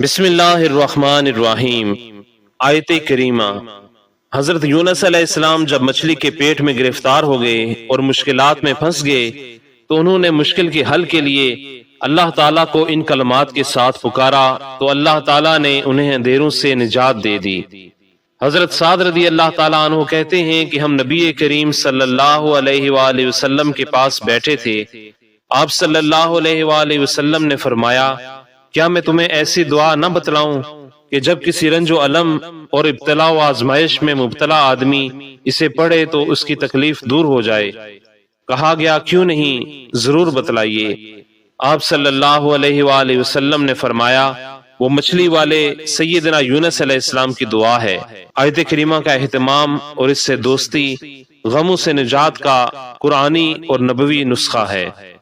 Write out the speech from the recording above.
بسم اللہ الرحمن الرحیم۔ آیت کریمہ۔ حضرت یونس علیہ السلام جب مچھلی کے پیٹ میں گرفتار ہو گئے اور مشکلات میں پھنس گئے تو انہوں نے مشکل کے حل کے لیے اللہ تعالیٰ کو ان کلمات کے ساتھ پکارا تو اللہ تعالیٰ نے انہیں اندھیروں سے نجات دے دی۔ حضرت سعد رضی اللہ تعالیٰ عنہ کہتے ہیں کہ ہم نبی کریم صلی اللہ علیہ وآلہ وسلم کے پاس بیٹھے تھے۔ آپ صلی اللہ علیہ وآلہ وسلم نے فرمایا، کیا میں تمہیں ایسی دعا نہ بتلاؤں کہ جب کسی رنج و الم اور ابتلا و آزمائش میں مبتلا آدمی اسے پڑھے تو اس کی تکلیف دور ہو جائے؟ کہا گیا کیوں نہیں، ضرور بتلائیے۔ آپ صلی اللہ علیہ وآلہ وسلم نے فرمایا، وہ مچھلی والے سیدنا یونس علیہ السلام کی دعا ہے۔ آیت کریمہ کا اہتمام اور اس سے دوستی غموں سے نجات کا قرآنی اور نبوی نسخہ ہے۔